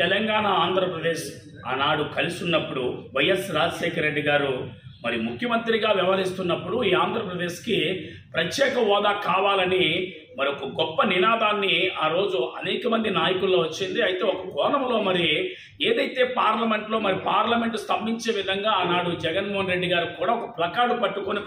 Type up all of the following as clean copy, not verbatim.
తెలంగాణ ఆంధ్రప్రదేశ్ ఆనాడు కలిసి ఉన్నప్పుడు వైఎస్ రాజశేఖర రెడ్డి గారు మరి ముఖ్యమంత్రిగా వ్యవహరిస్తున్నప్పుడు ఈ ఆంధ్రప్రదేశ్కి ప్రత్యేక హోదా కావాలని మరి ఒక గొప్ప నినాదాన్ని ఆ రోజు అనేక మంది నాయకుల్లో వచ్చింది. అయితే ఒక కోణంలో మరి ఏదైతే పార్లమెంట్లో మరి పార్లమెంటు స్తంభించే విధంగా ఆనాడు జగన్మోహన్ రెడ్డి గారు కూడా ఒక ప్లకార్డు పట్టుకొని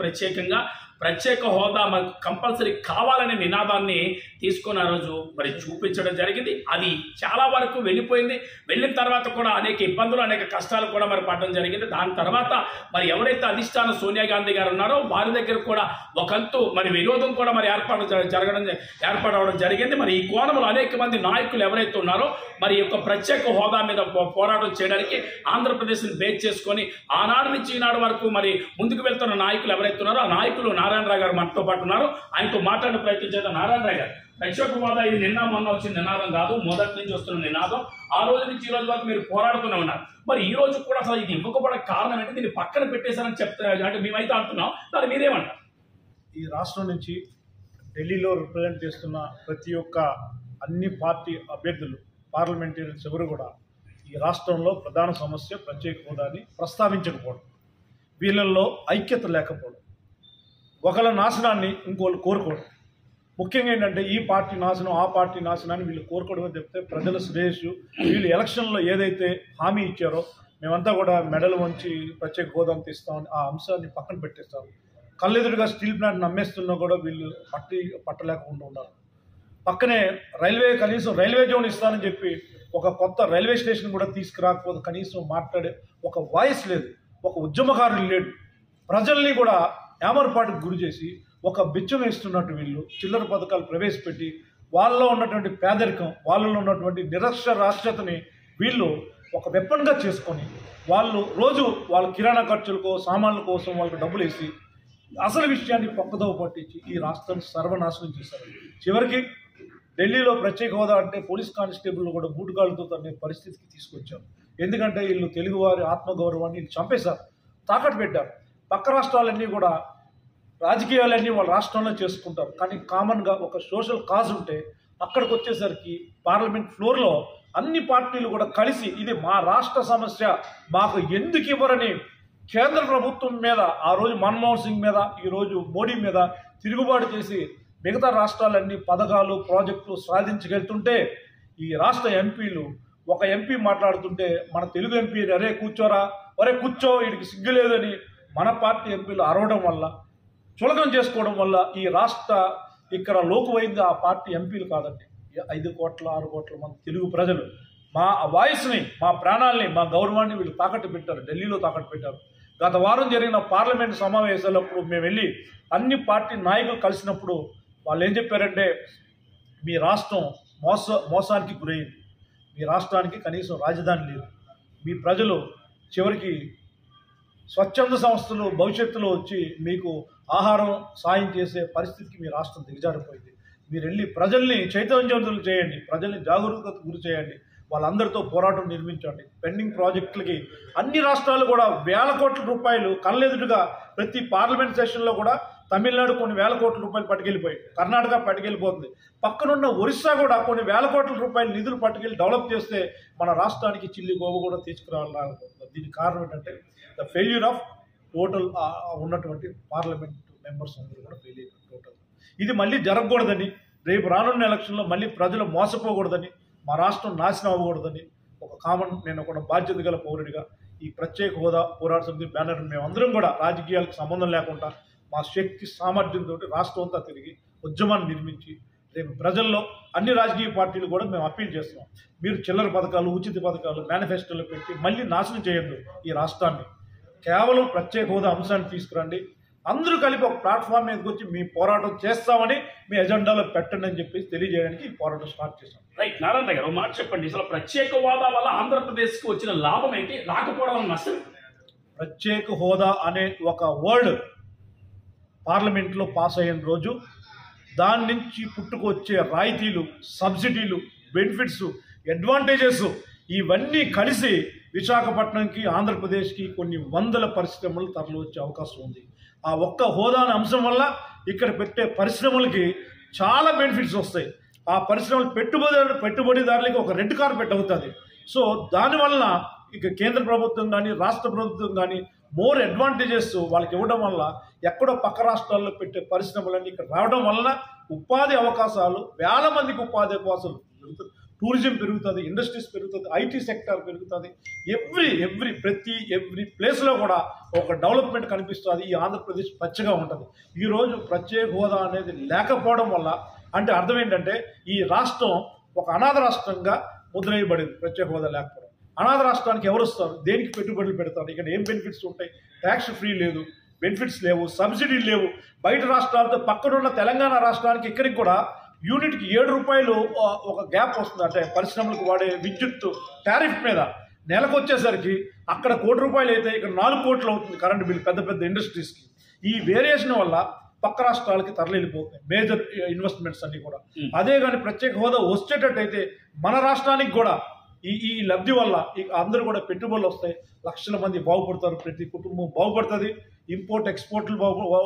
ప్రత్యేక హోదా మరి కంపల్సరీ కావాలనే నినాదాన్ని తీసుకొని ఆ రోజు మరి చూపించడం జరిగింది. అది చాలా వరకు వెళ్ళిపోయింది. వెళ్ళిన తర్వాత కూడా అనేక ఇబ్బందులు అనేక కష్టాలు కూడా మరి పడడం జరిగింది. దాని తర్వాత మరి ఎవరైతే అధిష్టాన సోనియా గాంధీ గారు ఉన్నారో వారి దగ్గర కూడా ఒకంతు మరి విరోధం కూడా మరి ఏర్పడవడం జరిగింది. మరి ఈ కోణంలో అనేక మంది నాయకులు ఎవరైతే ఉన్నారో మరి యొక్క ప్రత్యేక హోదా మీద పోరాటం చేయడానికి ఆంధ్రప్రదేశ్ని బేస్ చేసుకొని ఆనాడు నుంచి ఈనాడు వరకు మరి ముందుకు వెళ్తున్న నాయకులు ఎవరైతే ఉన్నారో ఆ నాయకులు నారాయణరావు గారు మనతో పాటు ఉన్నారు. ఆయనతో మాట్లాడే ప్రయత్నం చేద్దాం. నారాయణరావు గారు, ప్రత్యేక హోదా ఇది నిన్న మొన్న వచ్చిన నినాదం కాదు, మొదటి నుంచి వస్తున్న నినాదం. ఆ రోజు నుంచి ఈ రోజు వరకు మీరు పోరాడుతూనే ఉన్నారు. మరి ఈ రోజు కూడా అసలు ఇది ఇవ్వకపోవడానికి కారణం ఏంటి? దీన్ని పక్కన పెట్టేశారని చెప్తారు అంటే మేమైతే అంటున్నాం, దాన్ని మీరేమంటారు? ఈ రాష్ట్రం నుంచి ఢిల్లీలో రిప్రజెంట్ చేస్తున్న ప్రతి ఒక్క అన్ని పార్టీ అభ్యర్థులు పార్లమెంటేరియన్స్ ఎవరు కూడా ఈ రాష్ట్రంలో ప్రధాన సమస్య ప్రత్యేక హోదాని ప్రస్తావించకపోవడం, వీళ్ళల్లో ఐక్యత లేకపోవడం, ఒకళ్ళ నాశనాన్ని ఇంకోళ్ళు కోరుకోవడం. ముఖ్యంగా ఏంటంటే ఈ పార్టీ నాశనం ఆ పార్టీ నాశనాన్ని వీళ్ళు కోరుకోవడం చెప్తే ప్రజల శ్రేయస్సు వీళ్ళు ఎలక్షన్లో ఏదైతే హామీ ఇచ్చారో మేమంతా కూడా మెడల్ వంచి ప్రత్యేక హోదాను తీస్తామని ఆ అంశాన్ని పక్కన పెట్టేస్తాం. కళ్ళెదురుగా స్టీల్ ప్లాంట్ నమ్మేస్తున్నా కూడా వీళ్ళు పట్టలేకుండా ఉన్నారు. పక్కనే కనీసం రైల్వే జోన్ ఇస్తానని చెప్పి ఒక కొత్త రైల్వే స్టేషన్ కూడా తీసుకురాకపోతే కనీసం మాట్లాడే ఒక వాయిస్ లేదు, ఒక ఉద్యమకారులు లేడు. ప్రజల్ని కూడా ఏమరపాటుకు గురి చేసి ఒక బిచ్చం వేస్తున్నట్టు వీళ్ళు చిల్లర పథకాలు ప్రవేశపెట్టి వాళ్ళలో ఉన్నటువంటి పేదరికం, వాళ్ళలో ఉన్నటువంటి నిరక్షరాస్యతని వీళ్ళు ఒక వెపన్గా చేసుకొని వాళ్ళు రోజు వాళ్ళ కిరాణా ఖర్చులకో సామాన్ల కోసం వాళ్ళకి డబ్బులు వేసి అసలు విషయాన్ని పక్కదోవ పట్టించి ఈ రాష్ట్రాన్ని సర్వనాశనం చేశారు. చివరికి ఢిల్లీలో ప్రత్యేక హోదా అంటే పోలీస్ కానిస్టేబుల్ కూడా బూటుగాళ్ళతో తనే పరిస్థితికి తీసుకొచ్చారు. ఎందుకంటే వీళ్ళు తెలుగువారి ఆత్మగౌరవాన్ని వీళ్ళు చంపేశారు, తాకట్టు పెట్టారు. పక్క రాష్ట్రాలన్నీ కూడా రాజకీయాలన్నీ వాళ్ళ రాష్ట్రంలో చేసుకుంటారు, కానీ కామన్గా ఒక సోషల్ కాజ్ ఉంటే అక్కడికి వచ్చేసరికి పార్లమెంట్ ఫ్లోర్లో అన్ని పార్టీలు కూడా కలిసి ఇది మా రాష్ట్ర సమస్య, మాకు ఎందుకు ఇవ్వరని కేంద్ర ప్రభుత్వం మీద ఆ రోజు మన్మోహన్ సింగ్ మీద ఈరోజు మోడీ మీద తిరుగుబాటు చేసి మిగతా రాష్ట్రాలన్నీ పథకాలు ప్రాజెక్టులు సాధించగలుగుతుంటే ఈ రాష్ట్ర ఎంపీలు ఒక ఎంపీ మాట్లాడుతుంటే మన తెలుగు ఎంపీ అరే కూర్చోరా, అరే కూర్చో వీడికి సిగ్గు లేదని మన పార్టీ ఎంపీలు అరవడం వల్ల చులకన చేసుకోవడం వల్ల ఈ రాష్ట్ర ఇక్కడ లోకువైంది ఆ పార్టీ ఎంపీలు కాదండి, 5 కోట్ల 6 కోట్ల మంది తెలుగు ప్రజలు మా వాయిస్ని మా ప్రాణాలని మా గౌరవాన్ని వీళ్ళు తాకట్టు పెట్టారు, ఢిల్లీలో తాకట్టు పెట్టారు. గత వారం జరిగిన పార్లమెంట్ సమావేశాలప్పుడు మేము వెళ్ళి అన్ని పార్టీ నాయకులు కలిసినప్పుడు వాళ్ళు ఏం చెప్పారంటే మీ రాష్ట్రం మోసానికి గురైంది, మీ రాష్ట్రానికి కనీసం రాజధాని లేదు, మీ ప్రజలు చివరికి స్వచ్ఛంద సంస్థలు భవిష్యత్తులో వచ్చి మీకు ఆహారం సాయం చేసే పరిస్థితికి మీ రాష్ట్రం దిగజారిపోయింది. మీరు వెళ్ళి ప్రజల్ని చైతన్యవంతులు చేయండి, ప్రజల్ని జాగరూకతకు గురి చేయండి, వాళ్ళందరితో పోరాటం నిర్మించండి. పెండింగ్ ప్రాజెక్టులకి అన్ని రాష్ట్రాలు కూడా వేల కోట్ల రూపాయలు కళ్ళెదురుగా ప్రతి పార్లమెంట్ సెషన్లో కూడా తమిళనాడు కొన్ని వేల కోట్ల రూపాయలు పట్టుకెళ్ళిపోయి, కర్ణాటక పట్టుకెళ్ళిపోతుంది, పక్కనున్న ఒరిస్సా కూడా కొన్ని వేల కోట్ల రూపాయలు నిధులు పట్టుకెళ్ళి డెవలప్ చేస్తే మన రాష్ట్రానికి చిల్లి గోవ కూడా తీసుకురావాలనుకుంటుంది. దీనికి కారణం ఏంటంటే ద ఫెయిల్యూర్ ఆఫ్ టోటల్ ఉన్నటువంటి పార్లమెంట్ మెంబర్స్ అందరూ కూడా ఫెయిల్ అయిపోయింది టోటల్. ఇది మళ్ళీ జరగకూడదని, రేపు రానున్న ఎలక్షన్లో మళ్ళీ ప్రజలు మోసపోకూడదని, మా రాష్ట్రం నాశనం అవ్వకూడదని నేను ఒక బాధ్యత గల పౌరుడిగా ఈ ప్రత్యేక హోదా పోరాట సమితి బ్యానర్ మేమందరం కూడా రాజకీయాలకు సంబంధం లేకుండా మా శక్తి సామర్థ్యంతో రాష్ట్రం అంతా తిరిగి ఉద్యమాన్ని నిర్మించి రేపు ప్రజల్లో అన్ని రాజకీయ పార్టీలు కూడా మేము అప్పీల్ చేస్తున్నాం. మీరు చిల్లర పథకాలు ఉచిత పథకాలు మేనిఫెస్టోలో పెట్టి మళ్ళీ నాశనం చేయొద్దు ఈ రాష్ట్రాన్ని, కేవలం ప్రత్యేక హోదా అంశాన్ని తీసుకురండి, అందరూ కలిపి ఒక ప్లాట్ఫామ్ మీదకి వచ్చి మీ పోరాటం చేస్తామని మీ ఎజెండాలో పెట్టండి అని చెప్పి తెలియజేయడానికి ఈ పోరాటం స్టార్ట్ చేశాం. రైట్, నారాయణ గారు మాట చెప్పండి, అసలు ప్రత్యేక హోదా వల్ల ఆంధ్రప్రదేశ్కి వచ్చిన లాభం ఏంటి, రాకపోవడం వల్ల నష్టం? ప్రత్యేక హోదా అనే ఒక వర్డ్ పార్లమెంట్లో పాస్ అయిన రోజు దాని నుంచి పుట్టుకొచ్చే రాయితీలు, సబ్సిడీలు, బెనిఫిట్స్, అడ్వాంటేజెస్ ఇవన్నీ కలిసి విశాఖపట్నంకి ఆంధ్రప్రదేశ్కి కొన్ని వందల పరిశ్రమలు తరలి వచ్చే అవకాశం ఉంది. ఆ ఒక్క హోదా అనే అంశం వల్ల ఇక్కడ పెట్టే పరిశ్రమలకి చాలా బెనిఫిట్స్ వస్తాయి. ఆ పరిశ్రమలు పెట్టుబడిదారులకి ఒక రెడ్ కార్పెట్ అవుతుంది. సో దానివల్ల ఇక కేంద్ర ప్రభుత్వం కానీ రాష్ట్ర ప్రభుత్వం కానీ మోర్ అడ్వాంటేజెస్ వాళ్ళకి ఇవ్వడం వల్ల ఎక్కడో పక్క రాష్ట్రాల్లో పెట్టే పరిశ్రమలన్నీ ఇక్కడ రావడం వలన ఉపాధి అవకాశాలు వేల మందికి ఉపాధి అవకాశాలు పెరుగుతుంది, టూరిజం పెరుగుతుంది, ఇండస్ట్రీస్ పెరుగుతుంది, ఐటీ సెక్టర్ పెరుగుతుంది. ఎవ్రీ ప్లేస్లో కూడా ఒక డెవలప్మెంట్ కనిపిస్తుంది. ఈ ఆంధ్రప్రదేశ్ పచ్చగా ఉంటుంది. ఈరోజు ప్రత్యేక హోదా అనేది లేకపోవడం వల్ల అంటే అర్థం ఏంటంటే ఈ రాష్ట్రం ఒక అనాథ రాష్ట్రంగా ముద్రవేయబడింది. ప్రత్యేక హోదా లేకపోవడం అనాథ రాష్ట్రానికి ఎవరు వస్తారు, దేనికి పెట్టుబడులు పెడతారు, ఇక్కడ ఏం బెనిఫిట్స్ ఉంటాయి, ట్యాక్స్ ఫ్రీ లేదు, బెనిఫిట్స్ లేవు, సబ్సిడీలు లేవు. బయట రాష్ట్రాలతో పక్కనున్న తెలంగాణ రాష్ట్రానికి ఇక్కడికి కూడా యూనిట్కి 7 రూపాయలు ఒక గ్యాప్ వస్తుంది. అంటే పరిశ్రమలకు వాడే విద్యుత్ టారిఫ్ మీద నెలకు వచ్చేసరికి అక్కడ ₹1,00,00,000 అయితే ఇక్కడ 4 కోట్లు అవుతుంది కరెంటు బిల్లు పెద్ద పెద్ద ఇండస్ట్రీస్కి. ఈ వేరియేషన్ వల్ల పక్క రాష్ట్రాలకి తరలిపోతాయి మేజర్ ఇన్వెస్ట్మెంట్స్ అన్ని కూడా. అదే కానీ ప్రత్యేక హోదా వచ్చేటట్టయితే మన రాష్ట్రానికి కూడా ఈ లబ్ధి వల్ల అందరూ కూడా పెట్టుబడులు వస్తాయి, లక్షల మంది బాగుపడతారు, ప్రతి కుటుంబం బాగుపడుతుంది, ఇంపోర్ట్ ఎక్స్పోర్ట్లు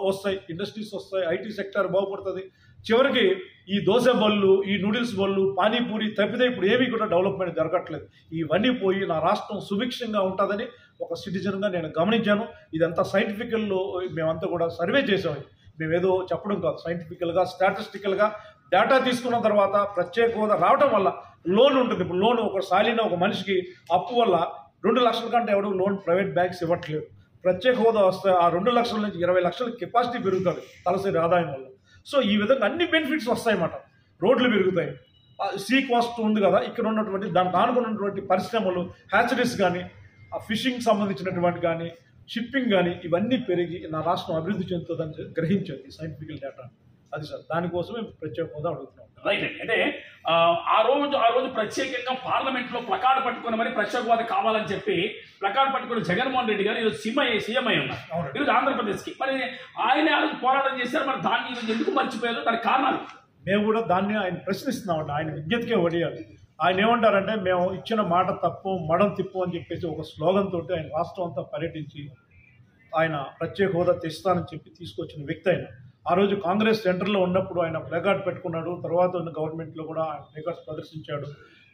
వస్తాయి, ఇండస్ట్రీస్ వస్తాయి, ఐటీ సెక్టర్ బాగుపడుతుంది. చివరికి ఈ దోశ బళ్ళు, ఈ నూడిల్స్ బళ్ళు, పానీపూరి తప్పితే ఇప్పుడు ఏమీ కూడా డెవలప్మెంట్ జరగట్లేదు. ఇవన్నీ పోయి నా రాష్ట్రం సుభిక్షంగా ఉంటుందని ఒక సిటిజన్గా నేను గమనించాను. ఇదంతా సైంటిఫికల్లో మేమంతా కూడా సర్వే చేసాము. మేమేదో చెప్పడం కాదు, సైంటిఫికల్గా స్టాటిస్టికల్గా డేటా తీసుకున్న తర్వాత ప్రత్యేక హోదా రావడం వల్ల లోన్ ఉంటుంది. ఇప్పుడు లోన్ ఒక సాలిన ఒక మనిషికి అప్పు వల్ల 2 లక్షల కంటే ఎవరు లోన్ ప్రైవేట్ బ్యాంక్స్ ఇవ్వట్లేదు. ప్రత్యేక హోదా వస్తే ఆ 2 లక్షల నుంచి 20 లక్షల కెపాసిటీ పెరుగుతుంది తలసరి ఆదాయం వల్ల. సో ఈ విధంగా అన్ని బెనిఫిట్స్ వస్తాయన్నమాట. రోడ్లు పెరుగుతాయి, సీ కాస్ట్ ఉంది కదా, ఇక్కడ ఉన్నటువంటి దానికి ఆనుకున్నటువంటి పరిశ్రమలు, హ్యాచరీస్ కానీ, ఫిషింగ్ సంబంధించినటువంటి కానీ, షిప్పింగ్ కానీ ఇవన్నీ పెరిగి నా రాష్ట్రం అభివృద్ధి చెందుతుందని గ్రహించేది సైంటిఫికల్ డేటా. అది సార్, దానికోసమే ప్రత్యేక హోదా అడుగుతున్నాం. రైట్ అండి. అంటే ఆ రోజు ప్రత్యేకంగా పార్లమెంట్లో ప్లకార్డు పట్టుకుని మరి ప్రత్యేక హోదా కావాలని చెప్పి ప్లకార్డు పట్టుకుని జగన్మోహన్ రెడ్డి గారు ఈరోజు సీఎం అయి ఉన్నారు ఈరోజు ఆంధ్రప్రదేశ్కి. మరి ఆయన ఆ రోజు పోరాటం చేశారు, మరి దాన్ని ఈరోజు ఎందుకు మర్చిపోయారు, దానికి కారణాలు? మేము కూడా దాన్ని ఆయన ప్రశ్నిస్తున్నామండి. ఆయన విజ్ఞతకే వడియాలి. ఆయన ఏమంటారంటే మేము ఇచ్చిన మాట తప్పు మడం తిప్పు అని చెప్పేసి ఒక స్లోగన్ తోటి ఆయన రాష్ట్రం అంతా పర్యటించి ఆయన ప్రత్యేక హోదా తెస్తానని చెప్పి తీసుకొచ్చిన వ్యక్తి. ఆయన ఆ రోజు కాంగ్రెస్ సెంటర్లో ఉన్నప్పుడు ఆయన ప్లకార్డ్ పెట్టుకున్నాడు. తర్వాత ఉన్న గవర్నమెంట్లో కూడా ఆయన ప్లకార్డ్స్ ప్రదర్శించాడు.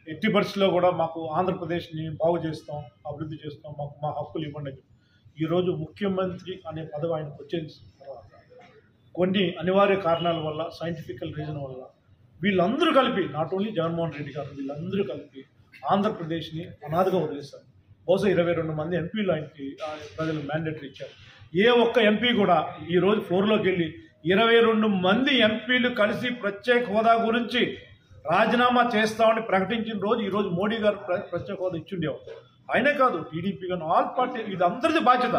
ఎట్టి పరిస్థితుల్లో కూడా మాకు ఆంధ్రప్రదేశ్ని బాగు చేస్తాం, అభివృద్ధి చేస్తాం, మాకు మా హక్కులు ఇవ్వండి. ఈరోజు ముఖ్యమంత్రి అనే పదవి ఆయనకు వచ్చేసిన తర్వాత కొన్ని అనివార్య కారణాల వల్ల, సైంటిఫికల్ రీజన్ వల్ల వీళ్ళందరూ కలిపి, నాట్ ఓన్లీ జగన్మోహన్ రెడ్డి గారు, వీళ్ళందరూ కలిపి ఆంధ్రప్రదేశ్ని అనాథగా వదిలేశారు. బహుశా 22 మంది ఎంపీలు ఆయనకి ప్రజలు మ్యాండేటరీ ఇచ్చారు. ఏ ఒక్క ఎంపీ కూడా ఈరోజు ఫ్లోర్లోకి వెళ్ళి 22 మంది ఎంపీలు కలిసి ప్రత్యేక హోదా గురించి రాజీనామా చేస్తామని ప్రకటించిన రోజు ఈరోజు మోడీ గారు ప్రత్యేక హోదా ఇచ్చిండేవారు. ఆయనే కాదు, టీడీపీ కానీ ఆల్ పార్టీ, ఇది అందరిది బాధ్యత,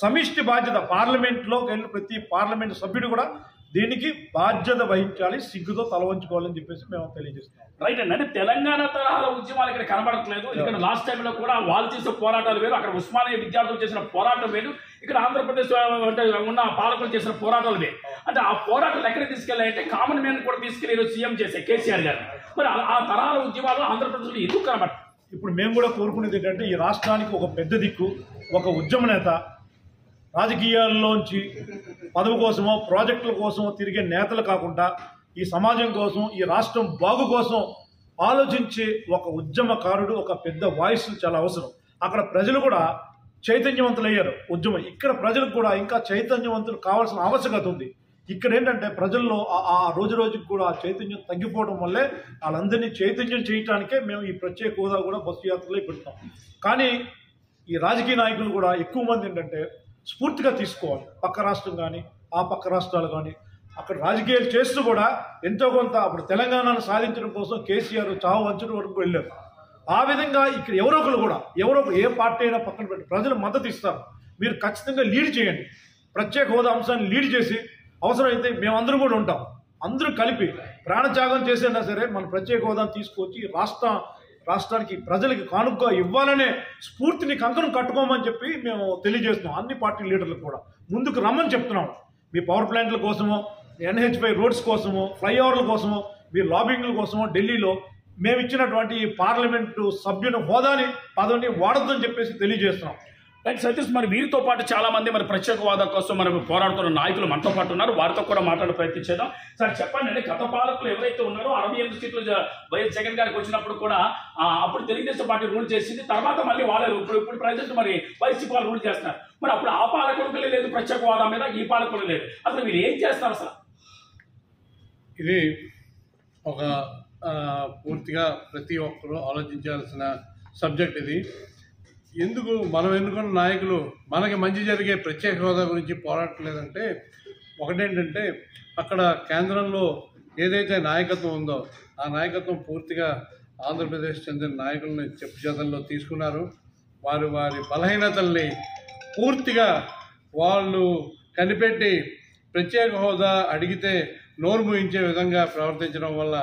సమిష్టి బాధ్యత. పార్లమెంట్లోకి వెళ్ళి ప్రతి పార్లమెంట్ సభ్యుడు కూడా దీనికి బాధ్యత వహించాలి, సిగ్గుతో తల వంచుకోవాలని చెప్పేసి మేము తెలియజేస్తున్నాం. రైట్ అండి. అంటే తెలంగాణ తరహాలో ఉద్యమాలు ఇక్కడ కనబడట్లేదు. ఇక్కడ లాస్ట్ టైంలో కూడా వాళ్ళు చేసిన పోరాటాలు వేరు, అక్కడ ఉస్మానియా విద్యార్థులు చేసిన పోరాటం వేరు, ఇక్కడ ఆంధ్రప్రదేశ్ అంటే ఉన్న పాలకులు చేసిన పోరాటాలు వేరు. అంటే ఆ పోరాటాలు ఎక్కడికి తీసుకెళ్ళాయంటే కామన్ మ్యాన్ కూడా తీసుకెళ్ళి ఈరోజు సీఎం చేసే కేసీఆర్ గారు. మరి ఆ తరహాల ఉద్యమాలు ఆంధ్రప్రదేశ్లో ఎందుకు కనబడతాయి? ఇప్పుడు మేము కూడా కోరుకునేది ఏంటంటే ఈ రాష్ట్రానికి ఒక పెద్ద దిక్కు, ఒక ఉద్యమ నేత, రాజకీయాల్లోంచి పదవి కోసమో ప్రాజెక్టుల కోసమో తిరిగే నేతలు కాకుండా ఈ సమాజం కోసం, ఈ రాష్ట్రం బాగు కోసం ఆలోచించే ఒక ఉద్యమకారుడు, ఒక పెద్ద వాయిస్ చాలా అవసరం. అక్కడ ప్రజలు కూడా చైతన్యవంతులయ్యారు ఉద్యమం. ఇక్కడ ప్రజలకు కూడా ఇంకా చైతన్యవంతులు కావాల్సిన ఆవశ్యకత ఉంది. ఇక్కడ ఏంటంటే ప్రజల్లో ఆ రోజు రోజుకి కూడా ఆ చైతన్యం తగ్గిపోవడం వల్లే వాళ్ళందరినీ చైతన్యం చేయటానికే మేము ఈ ప్రత్యేక హోదా కూడా బస్సు యాత్రలో పెడతాం. కానీ ఈ రాజకీయ నాయకులు కూడా ఎక్కువ మంది ఏంటంటే స్ఫూర్తిగా తీసుకోవాలి. పక్క రాష్ట్రం కానీ, ఆ పక్క రాష్ట్రాలు కానీ, అక్కడ రాజకీయాలు చేస్తూ కూడా ఎంతో కొంత అప్పుడు తెలంగాణను సాధించడం కోసం కేసీఆర్ చావు వంచడం వరకు వెళ్ళారు. ఆ విధంగా ఇక్కడ ఎవరో ఏ పార్టీ అయినా పక్కన పెట్టి ప్రజలు మద్దతు ఇస్తారు. మీరు ఖచ్చితంగా లీడ్ చేయండి, ప్రత్యేక హోదా అంశాన్ని లీడ్ చేసి అవసరమైతే మేమందరం కూడా ఉంటాం. అందరూ కలిపి ప్రాణత్యాగం చేసైనా సరే మన ప్రత్యేక హోదాను తీసుకొచ్చి రాష్ట్రానికి ప్రజలకి కానుకగా ఇవ్వాలనే స్ఫూర్తిని కంకణం కట్టుకోమని చెప్పి మేము తెలియజేస్తున్నాం. అన్ని పార్టీ లీడర్లకు కూడా ముందుకు రమ్మని చెప్తున్నాం. మీ పవర్ ప్లాంట్ల కోసమో, NH5 రోడ్స్ కోసమో, ఫ్లైఓవర్ల కోసమో, మీ లాబింగ్ల కోసమో ఢిల్లీలో మేము ఇచ్చినటువంటి పార్లమెంటు సభ్యుని హోదాని పదవిని వాడొద్దని చెప్పేసి తెలియజేస్తున్నాం. రైట్ సతీష్, మరి వీరితో పాటు చాలా మంది మరి ప్రత్యేక హోదా కోసం మరి పోరాడుతున్న నాయకులు మనతో పాటు ఉన్నారు, వారితో కూడా మాట్లాడే ప్రయత్నం చేద్దాం. సార్ చెప్పండి అండి, గత పాలకులు ఎవరైతే ఉన్నారో 68 సీట్లు వైఎస్ జగన్ గారికి వచ్చినప్పుడు కూడా అప్పుడు తెలుగుదేశం పార్టీ రూల్ చేసింది, తర్వాత మళ్ళీ వాళ్ళు ఇప్పుడు ప్రజెంట్ మరి వైసీపీ వాళ్ళు రూల్ చేస్తున్నారు. మరి అప్పుడు ఆ పాలకులకు లేదు ప్రత్యేక హోదా మీద, ఈ పాలకులు లేదు, అసలు మీరు ఏం చేస్తారు అసలు? ఇది ఒక పూర్తిగా ప్రతి ఒక్కరూ ఆలోచించాల్సిన సబ్జెక్ట్. ఇది ఎందుకు మనం ఎన్నుకున్న నాయకులు మనకి మంచి జరిగే ప్రత్యేక హోదా గురించి పోరాడలేదంటే, ఒకటేంటంటే అక్కడ కేంద్రంలో ఏదైతే నాయకత్వం ఉందో ఆ నాయకత్వం పూర్తిగా ఆంధ్రప్రదేశ్ చెందిన నాయకులని చెప్పు చేతల్లో తీసుకున్నారు. వారి బలహీనతల్ని పూర్తిగా వాళ్ళు కనిపెట్టి ప్రత్యేక హోదా అడిగితే నోరు మూయించే విధంగా ప్రవర్తించడం వల్ల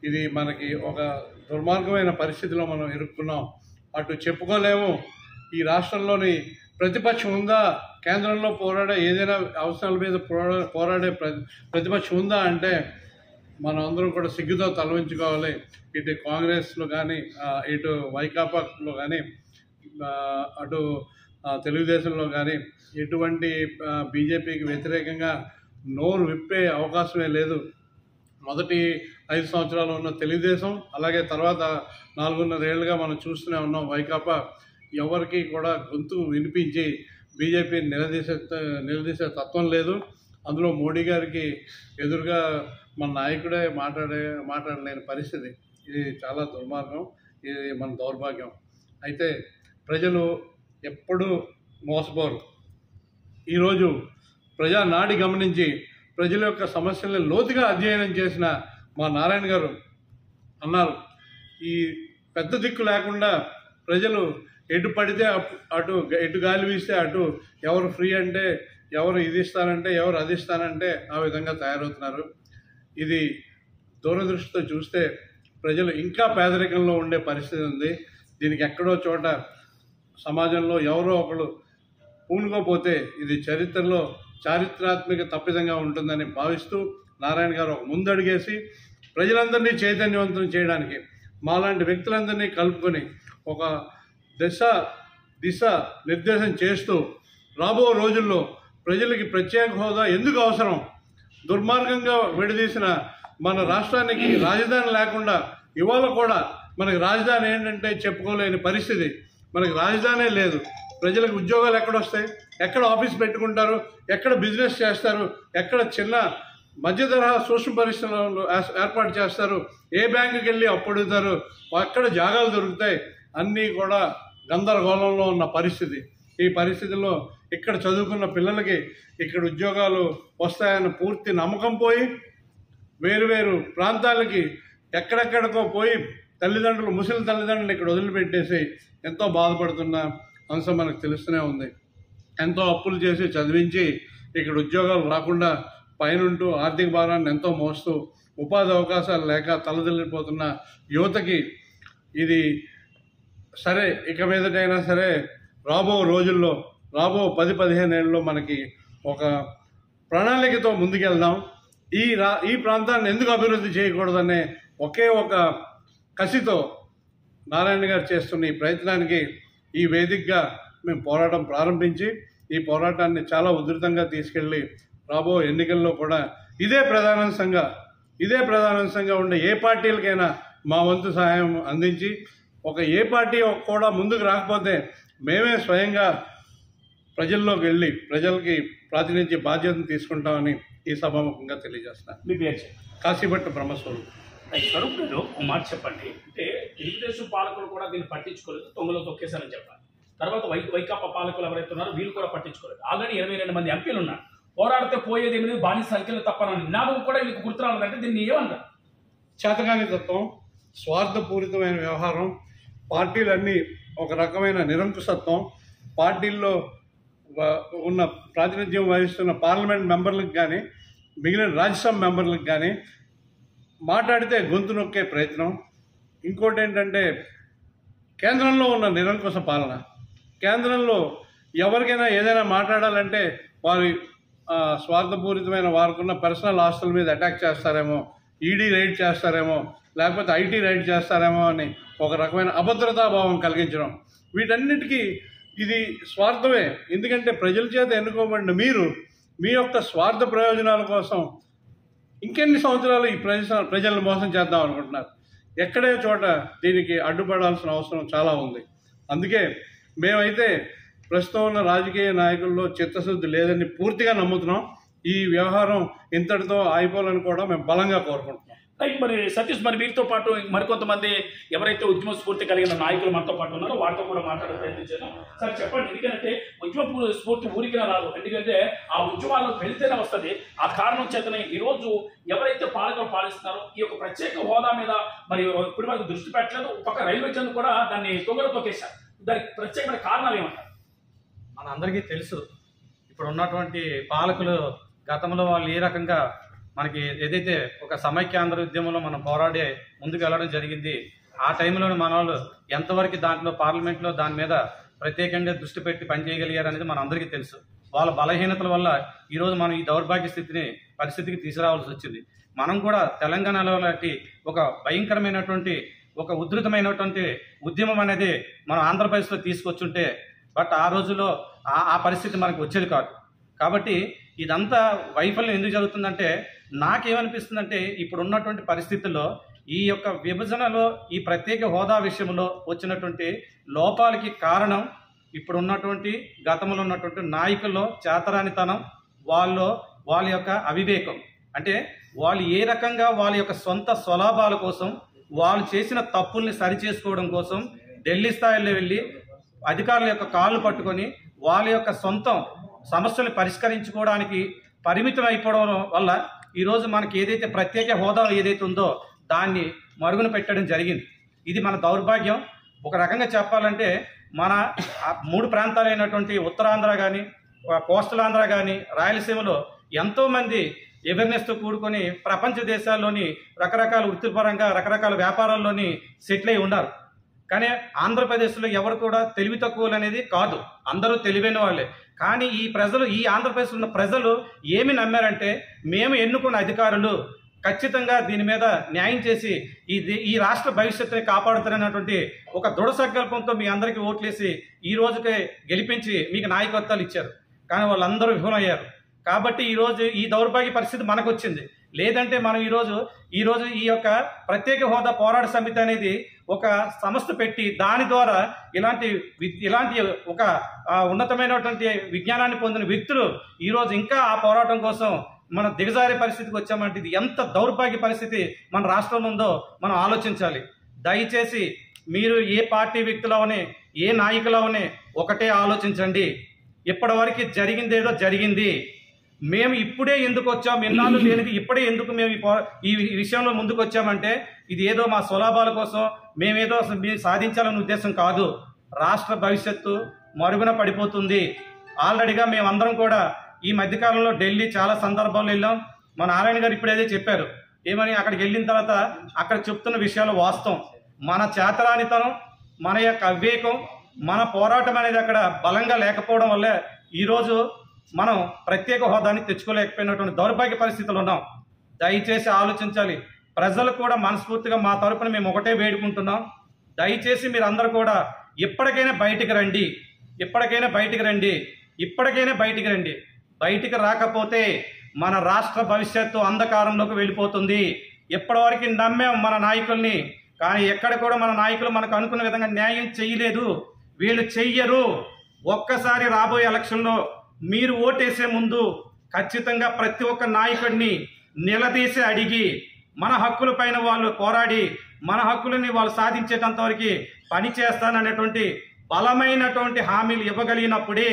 ఇది మనకి ఒక దుర్మార్గమైన పరిస్థితిలో మనం ఇరుక్కున్నాం. అటు చెప్పుకోలేము. ఈ రాష్ట్రంలోని ప్రతిపక్షం ఉందా, కేంద్రంలో పోరాడే ఏదైనా అవసరాల మీద పోరాడే ప్రతిపక్షం ఉందా అంటే మనం అందరం కూడా సిగ్గుతో తలవంచుకోవాలి. ఇటు కాంగ్రెస్లో కానీ, ఇటు వైకాపాలో కానీ, అటు తెలుగుదేశంలో కానీ ఎటువంటి బీజేపీకి వ్యతిరేకంగా నోరు విప్పే అవకాశమే లేదు. మొదటి 5 సంవత్సరాలు ఉన్న తెలుగుదేశం, అలాగే తర్వాత 4.5 ఏళ్ళుగా మనం చూస్తూనే ఉన్నాం వైకాపా ఎవరికి కూడా గొంతు వినిపించి బీజేపీని నిలదీసే తత్వం లేదు. అందులో మోడీ గారికి ఎదురుగా మన నాయకుడే మాట్లాడలేని పరిస్థితి. ఇది చాలా దుర్మార్గం, ఇది మన దౌర్భాగ్యం. అయితే ప్రజలు ఎప్పుడూ మోసపోరు. ఈరోజు ప్రజా నాడి గమనించి ప్రజల యొక్క సమస్యలను లోతుగా అధ్యయనం చేసిన మా నారాయణ గారు అన్నారు, ఈ పెద్ద దిక్కు లేకుండా ప్రజలు ఎటు పడితే అటు ఎటు గాలి వీస్తే అటు ఎవరు ఫ్రీ అంటే ఎవరు ఇది ఇస్తానంటే ఎవరు అది ఇస్తానంటే ఆ విధంగా తయారవుతున్నారు. ఇది దూరదృష్టితో చూస్తే ప్రజలు ఇంకా పేదరికంలో ఉండే పరిస్థితి ఉంది. దీనికి ఎక్కడో చోట సమాజంలో ఎవరో ఒకరు పూనుకోపోతే ఇది చరిత్రలో చారిత్రాత్మక తప్పిదంగా ఉంటుందని భావిస్తూ నారాయణ గారు ఒక ముందడుగేసి ప్రజలందరినీ చైతన్యవంతం చేయడానికి మాలాంటి వ్యక్తులందరినీ కలుపుకొని ఒక దిశ నిర్దేశం చేస్తూ రాబో రోజుల్లో ప్రజలకి ప్రత్యేక హోదా ఎందుకు అవసరం, దుర్మార్గంగా విడదీసిన మన రాష్ట్రానికి రాజధాని లేకుండా ఇవాళ కూడా మనకి రాజధాని ఏంటంటే చెప్పుకోలేని పరిస్థితి. మనకి రాజధానే లేదు. ప్రజలకు ఉద్యోగాలు ఎక్కడొస్తాయి, ఎక్కడ ఆఫీస్ పెట్టుకుంటారు, ఎక్కడ బిజినెస్ చేస్తారు, ఎక్కడ చిన్న మధ్య తరహా సూక్ష్మ పరిశ్రమలు ఏర్పాటు చేస్తారు, ఏ బ్యాంకుకి వెళ్ళి అప్పు అడుగుతారు, ఎక్కడ జాగాలు దొరుకుతాయి, అన్నీ కూడా గందరగోళంలో ఉన్న పరిస్థితి. ఈ పరిస్థితుల్లో ఇక్కడ చదువుకున్న పిల్లలకి ఇక్కడ ఉద్యోగాలు వస్తాయన్న పూర్తి నమ్మకం పోయి వేరు ప్రాంతాలకి ఎక్కడెక్కడికో పోయి ముసలి తల్లిదండ్రులు ఇక్కడ వదిలిపెట్టేసి ఎంతో బాధపడుతున్న అంశం మనకు తెలుస్తూనే ఉంది. ఎంతో అప్పులు చేసి చదివించి ఇక్కడ ఉద్యోగాలు రాకుండా పైనుంటూ ఆర్థిక భారాన్ని ఎంతో మోస్తూ ఉపాధి అవకాశాలు లేక తలదిల్లిపోతున్న యువతకి ఇది సరే, ఇక మీదటైనా సరే రాబో రోజుల్లో రాబో 10-15 ఏళ్ళలో మనకి ఒక ప్రణాళికతో ముందుకెళ్దాం. ఈ ప్రాంతాన్ని ఎందుకు అభివృద్ధి చేయకూడదనే ఒకే ఒక కసితో నారాయణ గారు చేస్తున్న ఈ ప్రయత్నానికి ఈ వేదికగా మేము పోరాటం ప్రారంభించి ఈ పోరాటాన్ని చాలా ఉధృతంగా తీసుకెళ్ళి రాబో ఎన్నికల్లో కూడా ఇదే ప్రధానాంశంగా ఉండే ఏ పార్టీలకైనా మా వంతు సహాయం అందించి ఏ పార్టీ కూడా ముందుకు రాకపోతే మేమే స్వయంగా ప్రజల్లోకి వెళ్ళి ప్రజలకి ప్రాతినిధ్య బాధ్యతను తీసుకుంటామని ఈ సభాముఖంగా తెలియజేస్తున్నాను. మీ పేరు కాశీభట్టు బ్రహ్మస్వరూప్. స్వరూప్ గారు ఒక మాట చెప్పండి. అంటే తెలుగుదేశం పాలకులు కూడా దీన్ని పట్టించుకోలేదు, తొంగలో తొక్కేశారని చెప్పాలి. తర్వాత వైకాపా పాలకులు ఎవరైతే ఉన్నారో వీళ్ళు కూడా పట్టించుకోలేదు. ఆల్రెడీ 22 మంది ఎంపీలు ఉన్నారు. పోరాడితే పోయేది ఏమిటి, బానిస సంఖ్యలు తప్పనని నినాదం కూడా వీళ్ళకి గుర్తురాలంటే దీన్ని ఏమన్నారు? చేతకాని తత్వం, స్వార్థపూరితమైన వ్యవహారం, పార్టీలన్నీ ఒక రకమైన నిరంకుశత్వం, పార్టీల్లో ఉన్న ప్రాతినిధ్యం వహిస్తున్న పార్లమెంట్ మెంబర్లకు కానీ మిగిలిన రాజ్యసభ మెంబర్లకు కానీ మాట్లాడితే గొంతు నొక్కే ప్రయత్నం. ఇంకోటి ఏంటంటే కేంద్రంలో ఉన్న నిరంకుశ పాలన. కేంద్రంలో ఎవరికైనా ఏదైనా మాట్లాడాలంటే వారి స్వార్థపూరితమైన వారికున్న పర్సనల్ ఆస్తుల మీద అటాక్ చేస్తారేమో, ఈడీ రైడ్ చేస్తారేమో, లేకపోతే ఐటీ రైడ్ చేస్తారేమో అని ఒక రకమైన అభద్రతాభావం కలిగించడం. వీటన్నిటికీ ఇది స్వార్థమే. ఎందుకంటే ప్రజల చేత ఎన్నుకోబడిన మీరు మీ యొక్క స్వార్థ ప్రయోజనాల కోసం ఇంకెన్ని సంవత్సరాలు ఈ ప్రజలను మోసం చేద్దాం అనుకుంటున్నారు. ఎక్కడే చోట దీనికి అడ్డుపడాల్సిన అవసరం చాలా ఉంది. అందుకే మేమైతే ప్రస్తుతం ఉన్న రాజకీయ నాయకుల్లో చిత్తశుద్ధి లేదని పూర్తిగా నమ్ముతున్నాం. ఈ వ్యవహారం ఇంతటితో ఆగిపోవాలని కూడా మేము బలంగా కోరుకుంటున్నాం. రైట్. మరి సతీష్, మరి వీరితో పాటు మరికొంతమంది ఎవరైతే ఉద్యమ స్ఫూర్తి కలిగిన నాయకులు మనతో పాటు ఉన్నారో వారితో కూడా మాట్లాడే ప్రయత్నం చేద్దాం. సార్ చెప్పండి, ఎందుకంటే ఉద్యమ స్ఫూర్తి ఊరికిన రాదు, ఎందుకంటే ఆ ఉద్యమాల్లో వెళితేనే వస్తుంది. ఆ కారణం చేతనే ఈరోజు ఎవరైతే పాలకులు పాలిస్తున్నారో ఈ యొక్క ప్రత్యేక హోదా మీద మరి ఇప్పుడు వరకు దృష్టి పెట్టలేదు. పక్క రైల్వే జోన్ కూడా దాన్ని తొంగలో తొక్కేశారు. దానికి ప్రత్యేకమైన కారణాలు ఏమంటారు? మన అందరికీ తెలుసు, ఇప్పుడు ఉన్నటువంటి పాలకులు గతంలో వాళ్ళు ఏ రకంగా మనకి ఏదైతే ఒక సమైక్యాంధ్ర ఉద్యమంలో మనం పోరాడే ముందుకు వెళ్ళడం జరిగింది, ఆ టైంలో మన వాళ్ళు ఎంతవరకు దాంట్లో పార్లమెంట్లో దాని మీద ప్రత్యేకంగా దృష్టి పెట్టి పనిచేయగలిగారు అనేది మన అందరికీ తెలుసు. వాళ్ళ బలహీనతల వల్ల ఈరోజు మనం ఈ దౌర్భాగ్య పరిస్థితికి తీసుకురావాల్సి వచ్చింది. మనం కూడా తెలంగాణలో లాంటి ఒక భయంకరమైనటువంటి ఒక ఉధృతమైనటువంటి ఉద్యమం అనేది మనం ఆంధ్రప్రదేశ్లో తీసుకొచ్చుంటే బట్ ఆ రోజుల్లో ఆ పరిస్థితి మనకు వచ్చేది కాదు. కాబట్టి ఇదంతా వైఫల్యం ఎందుకు జరుగుతుందంటే నాకేమనిపిస్తుందంటే ఇప్పుడు ఉన్నటువంటి పరిస్థితుల్లో ఈ యొక్క విభజనలో ఈ ప్రత్యేక హోదా విషయంలో వచ్చినటువంటి లోపాలకి కారణం ఇప్పుడు ఉన్నటువంటి గతంలో ఉన్నటువంటి నాయకుల్లో చేతరానితనం, వాళ్ళ యొక్క అవివేకం. అంటే వాళ్ళు ఏ రకంగా వాళ్ళ యొక్క సొంత స్వలాభాల కోసం వాళ్ళు చేసిన తప్పుల్ని సరిచేసుకోవడం కోసం ఢిల్లీ స్థాయిలో వెళ్ళి అధికారుల యొక్క కాళ్ళు పట్టుకొని వాళ్ళ యొక్క సొంతం సమస్యలు పరిష్కరించుకోవడానికి పరిమితం అయిపోవడం వల్ల ఈరోజు మనకి ఏదైతే ప్రత్యేక హోదా ఏదైతే ఉందో దాన్ని మరుగున పెట్టడం జరిగింది. ఇది మన దౌర్భాగ్యం. ఒక రకంగా చెప్పాలంటే మన 3 ప్రాంతాలైనటువంటి ఉత్తరాంధ్ర కానీ, కోస్టల్ ఆంధ్ర కానీ, రాయలసీమలో ఎంతోమంది అవేర్నెస్తో కూడుకొని ప్రపంచ దేశాల్లోని రకరకాల వృత్తిపరంగా రకరకాల వ్యాపారాల్లోని సెటిల్ అయి ఉన్నారు. కానీ ఆంధ్రప్రదేశ్లో ఎవరు కూడా తెలివి తక్కువలు అనేది కాదు, అందరూ తెలివైన వాళ్ళే. కానీ ఈ ఆంధ్రప్రదేశ్లో ఉన్న ప్రజలు ఏమి నమ్మారంటే మేము ఎన్నుకున్న అధికారులు ఖచ్చితంగా దీని మీద న్యాయం చేసి ఈ రాష్ట్ర భవిష్యత్తుని కాపాడుతారన్నటువంటి ఒక దృఢ సంకల్పంతో మీ అందరికీ ఓట్లేసి ఈ రోజుకే గెలిపించి మీకు నాయకత్వాలు ఇచ్చారు. కానీ వాళ్ళందరూ విఫలమయ్యారు. కాబట్టి ఈరోజు ఈ దౌర్భాగ్య పరిస్థితి మనకు వచ్చింది. లేదంటే మనం ఈరోజు ఈ యొక్క ప్రత్యేక హోదా పోరాట సమితి అనేది ఒక సంస్థ పెట్టి దాని ద్వారా ఇలాంటి ఒక ఉన్నతమైనటువంటి విజ్ఞానాన్ని పొందిన వ్యక్తులు ఈరోజు ఇంకా ఆ పోరాటం కోసం మనం దిగజారే పరిస్థితికి వచ్చామంటే ఇది ఎంత దౌర్భాగ్య పరిస్థితి మన రాష్ట్రంలో ఉందో మనం ఆలోచించాలి. దయచేసి మీరు ఏ పార్టీ వ్యక్తులవని ఏ నాయకులవని ఒకటే ఆలోచించండి. ఇప్పటివరకు జరిగిందేదో జరిగింది. మేము ఇప్పుడే ఎందుకు వచ్చాం, ఎన్నాళ్ళు లేనిది ఇప్పుడే ఎందుకు మేము ఈ విషయంలో ముందుకు వచ్చామంటే ఇది ఏదో మా స్వలాభాల కోసం మేము సాధించాలనే ఉద్దేశం కాదు. రాష్ట్ర భవిష్యత్తు మరుగున పడిపోతుంది. ఆల్రెడీగా మేమందరం కూడా ఈ మధ్యకాలంలో ఢిల్లీ చాలా సందర్భాల్లో వెళ్ళాం. మా నారాయణ గారు ఇప్పుడేదే చెప్పారు. ఏమని అక్కడికి వెళ్ళిన తర్వాత అక్కడ చెప్తున్న విషయాలు వాస్తవం. మన చేతరానితనం, మన యొక్క అవివేకం, మన పోరాటం అనేది అక్కడ బలంగా లేకపోవడం వల్లే ఈరోజు మనం ప్రత్యేక హోదాని తెచ్చుకోలేకపోయినటువంటి దౌర్భాగ్య పరిస్థితులు ఉన్నాం. దయచేసి ఆలోచించాలి. ప్రజలు కూడా మనస్ఫూర్తిగా మా తరపున మేము ఒకటే వేడుకుంటున్నాం. దయచేసి మీరు అందరూ కూడా ఇప్పటికైనా బయటికి రండి. బయటికి రాకపోతే మన రాష్ట్ర భవిష్యత్తు అంధకారంలోకి వెళ్ళిపోతుంది. ఇప్పటివరకు నమ్మాం మన నాయకుల్ని, కానీ ఎక్కడ కూడా మన నాయకులు మనకు అనుకున్న విధంగా న్యాయం చేయలేదు. వీళ్ళు చెయ్యరు. ఒక్కసారి రాబోయే ఎలక్షన్లో మీరు ఓటేసే ముందు ఖచ్చితంగా ప్రతి ఒక్క నాయకుడిని నిలదీసి అడిగి మన హక్కుల పైన వాళ్ళు పోరాడి మన హక్కులని వాళ్ళు సాధించేటంత వరకు పని చేస్తాననేటువంటి బలమైనటువంటి హామీలు ఇవ్వగలిగినప్పుడే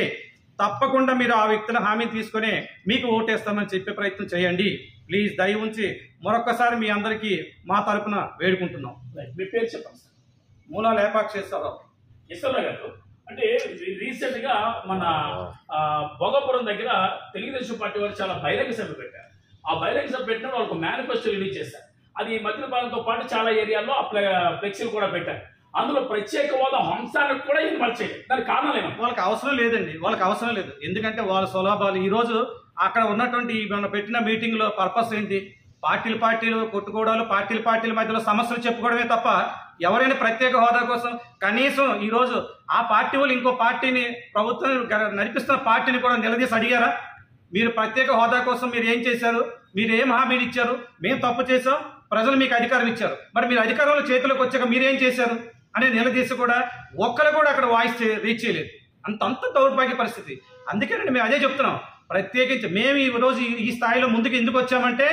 తప్పకుండా మీరు ఆ వ్యక్తుల హామీ తీసుకొని మీకు ఓటేస్తామని చెప్పే ప్రయత్నం చేయండి. ప్లీజ్ దయ ఉంచి మరొకసారి మీ అందరికీ మా తరపున వేడుకుంటున్నాం. మీ పేరు చెప్పండి సార్. మూలా లేపాక్షేశ్వరరావు. ఈశ్వరరావు గారు, అంటే రీసెంట్ గా మన భోగాపురం దగ్గర తెలుగుదేశం పార్టీ వారు చాలా బహిరంగ సభ పెట్టారు. ఆ బహిరంగ సభ పెట్టిన వాళ్ళకు మేనిఫెస్టో రిలీజ్ చేశారు. అది మద్యపాలనతో పాటు చాలా ఏరియాల్లో ఫ్లెక్సీలు కూడా పెట్టారు. అందులో ప్రత్యేక హోదా అంశాలకు కూడా ఇన్వాల్వ్ చేయాలి. దానికి కారణాలు ఏమో వాళ్ళకి అవసరం లేదండి. వాళ్ళకి అవసరం లేదు. ఎందుకంటే వాళ్ళ స్వలాభాలు ఈరోజు అక్కడ ఉన్నటువంటి మనం పెట్టిన మీటింగ్లో పర్పస్ ఏంటి? పార్టీలు కొట్టుకోవడాలు, పార్టీల మధ్యలో సమస్యలు చెప్పుకోవడమే తప్ప ఎవరైనా ప్రత్యేక హోదా కోసం కనీసం ఈరోజు ఆ పార్టీ వాళ్ళు ఇంకో పార్టీని ప్రభుత్వం నడిపిస్తున్న పార్టీని కూడా నిలదీసి అడిగారా? మీరు ప్రత్యేక హోదా కోసం మీరు ఏం చేశారు, మీరు ఏం హామీలు ఇచ్చారు, మేము తప్పు చేసాం, ప్రజలు మీకు అధికారం ఇచ్చారు, మరి మీరు అధికారంలో చేతిలోకి వచ్చాక మీరేం చేశారు అనే నిలదీసి కూడా ఒక్కరు కూడా అక్కడ వాయిస్ రీచ్ చేయలేదు. అంత దౌర్భాగ్య పరిస్థితి. అందుకేనండి మేము అదే చెప్తున్నాం. ప్రత్యేకించి మేము ఈ రోజు ఈ స్థాయిలో ముందుకు ఎందుకు వచ్చామంటే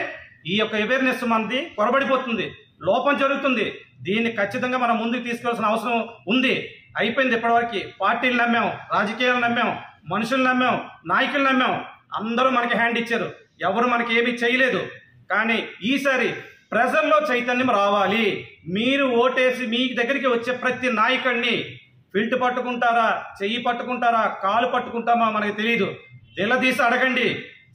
ఈ యొక్క అవేర్నెస్ మనది కొరబడిపోతుంది, లోపం జరుగుతుంది. దీన్ని ఖచ్చితంగా మనం ముందుకు తీసుకెళ్లాల్సిన అవసరం ఉంది. అయిపోయింది ఇప్పటివరకు. పార్టీలు నమ్మాం, రాజకీయాలు నమ్మాం, మనుషులు నమ్మాం, నాయకులు నమ్మాం, అందరూ మనకి హ్యాండ్ ఇచ్చారు, ఎవరు మనకి ఏమీ చేయలేదు. కానీ ఈసారి ప్రజల్లో చైతన్యం రావాలి. మీరు ఓటేసి మీ దగ్గరికి వచ్చే ప్రతి నాయకుడిని ఫిల్ట్ పట్టుకుంటారా, చెయ్యి పట్టుకుంటారా, కాలు పట్టుకుంటామా మనకి తెలియదు, నిలదీసి అడగండి.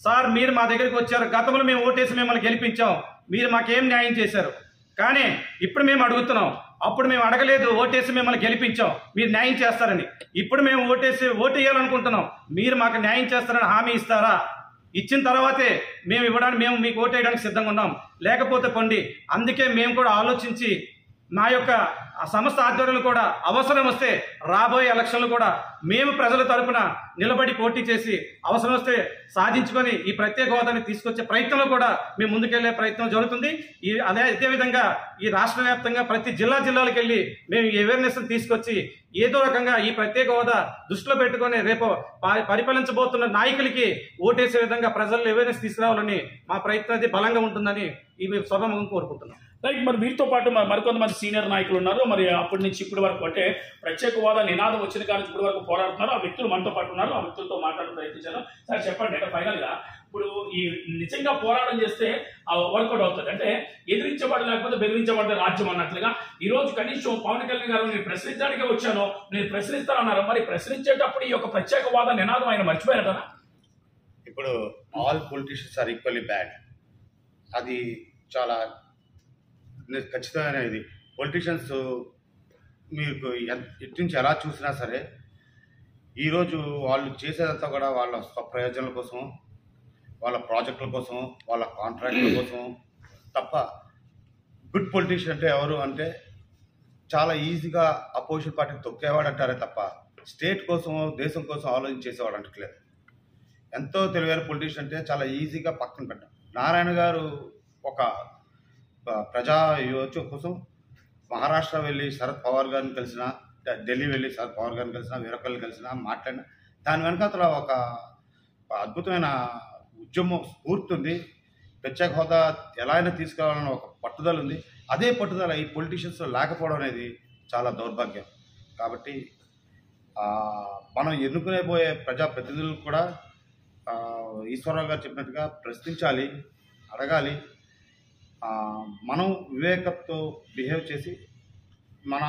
సార్ మీరు మా దగ్గరికి వచ్చారు, గతంలో మేము ఓటేసి మిమ్మల్ని గెలిపించాం, మీరు మాకేం న్యాయం చేశారు, కానీ ఇప్పుడు మేము అడుగుతున్నాం, అప్పుడు మేము అడగలేదు, ఓటేసి మిమ్మల్ని గెలిపించాం, మీరు న్యాయం చేస్తారని. ఇప్పుడు మేము ఓటు వేయాలనుకుంటున్నాం, మీరు మాకు న్యాయం చేస్తారని హామీ ఇస్తారా? ఇచ్చిన తర్వాతే మేము మీకు ఓటు వేయడానికి సిద్ధంగా ఉన్నాం, లేకపోతే పండి. అందుకే మేము కూడా ఆలోచించి మా యొక్క సంస్థ ఆధ్వర్యంలో కూడా అవసరం వస్తే రాబోయే ఎలక్షన్లు కూడా మేము ప్రజల తరపున నిలబడి పోటీ చేసి అవసరం వస్తే సాధించుకొని ఈ ప్రత్యేక హోదాని తీసుకొచ్చే ప్రయత్నంలో కూడా మేము ముందుకెళ్లే ప్రయత్నం జరుగుతుంది. అదే విధంగా ఈ రాష్ట్ర వ్యాప్తంగా ప్రతి జిల్లాలకు వెళ్ళి మేము ఈ అవేర్నెస్ తీసుకొచ్చి ఏదో రకంగా ఈ ప్రత్యేక హోదా దృష్టిలో పెట్టుకొని రేపు పరిపాలించబోతున్న నాయకులకి ఓటేసే విధంగా ప్రజల్లో అవేర్నెస్ తీసుకురావాలని మా ప్రయత్నం అది బలంగా ఉంటుందని ఈ సభాముఖం కోరుకుంటున్నాం. రైట్. మరి వీరితో పాటు మరికొంతమంది సీనియర్ నాయకులు ఉన్నారు. మరి అప్పటి నుంచి ఇప్పటి వరకు అంటే ప్రత్యేక హోదా నినాదం వచ్చిన కానీ ఇప్పటి వరకు పోరాడుతున్నారు. ఆ వ్యక్తులు మనతో పాటు ఉన్నారు. ఆ వ్యక్తులతో మాట్లాడడం ప్రయత్నించాను. సార్ చెప్పండి, అంటే ఫైనల్ గా ఇప్పుడు ఈ నిజంగా పోరాటం చేస్తే వర్కౌట్ అవుతుంది అంటే ఎదిరించబడి లేకపోతే బెదిరించబడ్డ రాజ్యం అన్నట్లుగా ఈ రోజు కనీసం పవన్ కళ్యాణ్ గారు నేను ప్రశ్నించడానికే వచ్చాను, నేను ప్రశ్నిస్తానన్నారు. మరి ప్రశ్నించేటప్పుడు ఈ యొక్క ప్రత్యేక హోదా నినాదం ఆయన మర్చిపోయారు కదా. ఇప్పుడు all politicians are equally bad, అది చాలా ఖచ్చితమైన ఇది. పొలిటీషియన్స్ మీకు ఎటు నుంచి ఎలా చూసినా సరే ఈరోజు వాళ్ళు చేసేదంతా కూడా వాళ్ళ స్వప్రయోజనాల కోసం, వాళ్ళ ప్రాజెక్టుల కోసం, వాళ్ళ కాంట్రాక్టుల కోసం తప్ప గుడ్ పొలిటీషియన్ అంటే ఎవరు అంటే చాలా ఈజీగా అపోజిషన్ పార్టీని తొక్కేవాడు అంటారే తప్ప స్టేట్ కోసం, దేశం కోసం ఆలోచించేసేవాడు అంటట్లేదు. ఎంతో తెలివైన పొలిటీషియన్ అంటే చాలా ఈజీగా పక్కన పెట్టాం. నారాయణ గారు ఒక ప్రజా యోచన కోసం మహారాష్ట్ర వెళ్ళి శరద్ పవార్ గారిని కలిసిన, ఢిల్లీ వెళ్ళి శరద్ పవార్ గారిని కలిసిన, వీరకల్ని కలిసిన, మాట్లాడిన దాని వెనకాతల ఒక అద్భుతమైన ఉద్యమం స్ఫూర్తి ఉంది. ప్రత్యేక హోదా ఎలా అయినా తీసుకురావాలని ఒక పట్టుదల ఉంది. అదే పట్టుదల ఈ పొలిటీషియన్స్లో లేకపోవడం అనేది చాలా దౌర్భాగ్యం. కాబట్టి మనం ఎన్నుకునే పోయే ప్రజాప్రతినిధులు కూడా ఈశ్వరరావు గారు చెప్పినట్టుగా ప్రశ్నించాలి, అడగాలి. మనం వివేకంతో బిహేవ్ చేసి మన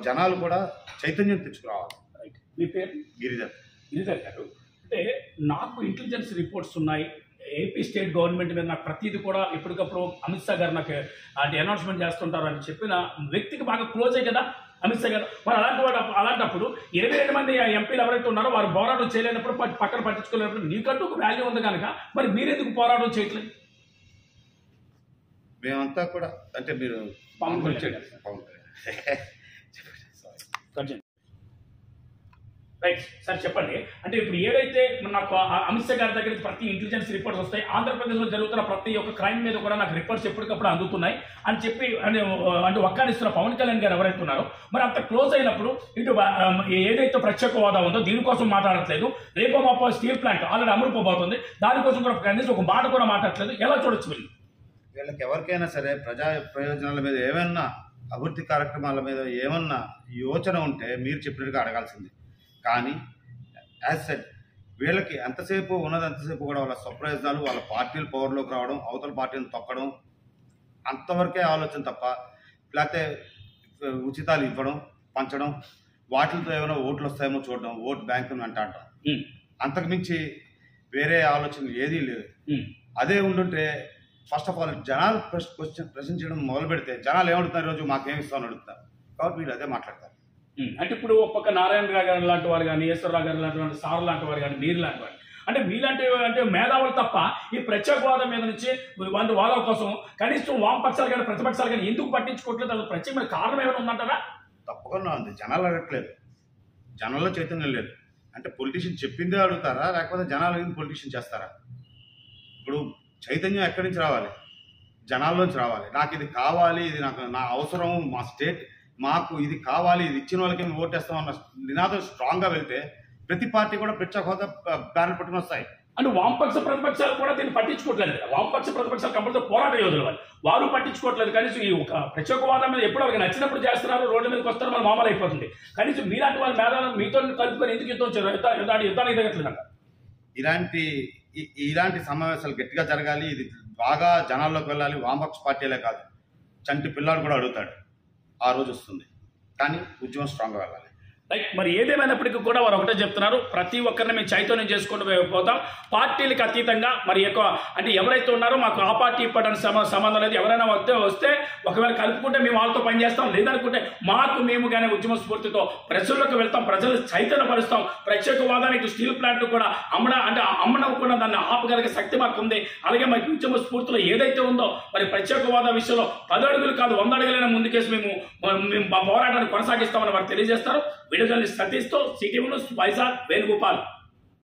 జనాలు కూడా చైతన్యం తెచ్చుకురావాలి. మీ పేరు? గిరిధర్ గారు. అంటే నాకు ఇంటెలిజెన్స్ రిపోర్ట్స్ ఉన్నాయి, ఏపీ స్టేట్ గవర్నమెంట్ మీద నాకు ప్రతిదీ కూడా ఎప్పటికప్పుడు అమిత్ షా గారు నాకు అంటే అనౌన్స్మెంట్ చేస్తుంటారు అని చెప్పిన వ్యక్తికి బాగా క్లోజ్ అయ్యి కదా అమిత్ షా గారు. మరి అలాంటప్పుడు 22 మంది ఎంపీలు ఎవరైతే ఉన్నారో వారు పోరాటం చేయలేనప్పుడు పక్కన పట్టించుకోలేనప్పుడు నీకంటూ ఒక వాల్యూ ఉంది కనుక మరి మీరెందుకు పోరాటం చేయట్లేదు? మేమంతా కూడా అంటే మీరు పవన్ కళ్యాణ్ రైట్ సార్ చెప్పండి. అంటే ఇప్పుడు ఏదైతే నాకు అమిత్ షా గారి దగ్గర ప్రతి ఇంటెలిజెన్స్ రిపోర్ట్స్ వస్తాయి, ఆంధ్రప్రదేశ్లో జరుగుతున్న ప్రతి ఒక్క క్రైమ్ మీద కూడా నాకు రిపోర్ట్స్ ఎప్పటికప్పుడు అందుతున్నాయి అని చెప్పి అంటే ఒక్కానిస్తున్న పవన్ కళ్యాణ్ గారు ఎవరైతే ఉన్నారో మరి అంత క్లోజ్ అయినప్పుడు ఇటు ఏదైతే ప్రత్యేక హోదా ఉందో దీనికోసం మాట్లాడట్లేదు, రేపో మాపో స్టీల్ ప్లాంట్ ఆల్రెడీ అమలుపోబోతుంది, దానికోసం కూడా కనీసం ఒక మాట కూడా మాట్లాడట్లేదు. ఎలా చూడొచ్చు వీళ్ళకి ఎవరికైనా సరే ప్రజా ప్రయోజనాల మీద ఏమన్నా అభివృద్ధి కార్యక్రమాల మీద ఏమన్నా యోచన ఉంటే మీరు చెప్పినట్టుగా అడగాల్సింది. కానీ యాజ్ సెడ్ వీళ్ళకి ఎంతసేపు ఉన్నది అంతసేపు కూడా వాళ్ళ స్వప్రయోజనాలు, వాళ్ళ పార్టీలు పవర్లోకి రావడం, అవతల పార్టీని తొక్కడం, అంతవరకే ఆలోచన తప్ప లేకపోతే ఉచితాలు ఇవ్వడం, పంచడం, వాటితో ఏమైనా ఓట్లు వస్తాయేమో చూడడం, ఓట్ బ్యాంకును వెంటాడడం, అంతకుమించి వేరే ఆలోచన ఏదీ లేదు. అదే ఉండుంటే ఫస్ట్ ఆఫ్ ఆల్ జనాలు ప్రశ్నించడం మొదలు పెడితే జనాలు ఏమడుతున్నారు, ఈరోజు మాకేమిస్తామని అడుగుతారు. కాబట్టి వీళ్ళు అదే మాట్లాడతారు. అంటే ఇప్పుడు ఒక్కొక్క నారాయణ రావు గారు లాంటి వారు కానీ, ఈశ్వరరావు గారు లాంటి వారు, సార్ లాంటి వారు కానీ, మీరు లాంటి వారు అంటే మీలాంటి అంటే మేధావులు తప్ప ఈ ప్రత్యేక హోదా మీద నుంచి వాళ్ళు వాళ్ళ కోసం కనీసం వామపక్షాలు కానీ ప్రతిపక్షాలు కానీ ఎందుకు పట్టించుకోవట్లేదు? అసలు ప్రత్యేకమైన కారణం ఏమైనా ఉందంటారా? తప్పకుండా ఉంది. జనాలు అడగట్లేదు, జనాల్లో చైతన్యం లేదు. అంటే పొలిటీషియన్ చెప్పిందే అడుగుతారా, లేకపోతే జనాలు పొలిటీషియన్ చేస్తారా? ఇప్పుడు చైతన్యం ఎక్కడి నుంచి రావాలి? జనాల్లోంచి రావాలి. నాకు ఇది కావాలి, ఇది నాకు నా అవసరం, మా స్టేట్ మాకు ఇది కావాలి, ఇది ఇచ్చిన వాళ్ళకి మేము ఓటేస్తామన్న నినాదం స్ట్రాంగ్గా వెళ్తే ప్రతి పార్టీ కూడా ప్రత్యేక హోదా బ్యానర్ పట్టుకుని వస్తాయి. అంటే వామపక్ష ప్రతిపక్షాలు కూడా దీన్ని పట్టించుకోవట్లేదు కదా. వామపక్ష ప్రతిపక్షాలు కంపల్సరీ పోరాట యోధులు వారు పట్టించుకోవట్లేదు. కనీసం ఈ ఒక ప్రత్యేక హోదా మీద ఎప్పుడు వాళ్ళకి నచ్చినప్పుడు చేస్తున్నారు, రోడ్ల మీదకి వస్తారు, మన మామూలు అయిపోతుంది. కనీసం మీలాంటి వాళ్ళ మేధావులను మీతో కలుపుకొని ఎందుకు యుద్ధానికి దిగట్లేదంట? ఇలాంటి సమావేశాలు గట్టిగా జరగాలి, ఇది బాగా జనాల్లోకి వెళ్ళాలి. వామపక్ష పార్టీలే కాదు, చంటి పిల్లాడు కూడా అడుగుతాడు, ఆ రోజు వస్తుంది. కానీ ఉద్యమం స్ట్రాంగ్గా వెళ్ళాలి. రైట్. మరి ఏదేమైనప్పటికీ కూడా వారు ఒకటే చెప్తున్నారు, ప్రతి ఒక్కరిని మేము చైతన్యం చేసుకుంటూ పోతాం, పార్టీలకు అతీతంగా. మరి ఎక్కువ అంటే ఎవరైతే ఉన్నారో మాకు ఆ పార్టీ ఇప్పటికి సంబంధం లేదు, ఎవరైనా వస్తే ఒకవేళ కలుపుకుంటే మేము వాళ్ళతో పనిచేస్తాం, లేదనుకుంటే మాకు మేము కానీ ఉద్యమ స్ఫూర్తితో ప్రజల్లోకి వెళ్తాం, ప్రజలు చైతన్యపరుస్తాం. ప్రత్యేక హోదానికి స్టీల్ ప్లాంట్ కూడా అమ్మనవ్వకుండా దాన్ని ఆపగలిగే శక్తి మాకు ఉంది. అలాగే మాకు ఉద్యమ స్ఫూర్తిలో ఏదైతే ఉందో మరి ప్రత్యేక హోదా విషయంలో 10 అడుగులు కాదు 100 అడుగులైనా ముందుకేసి మేము మా పోరాటాన్ని కొనసాగిస్తామని వారు తెలియజేస్తారు. వీడియో జర్నలిస్ట్ సతీష్తో సిటీ న్యూస్ వైజాగ్ వేణుగోపాల్.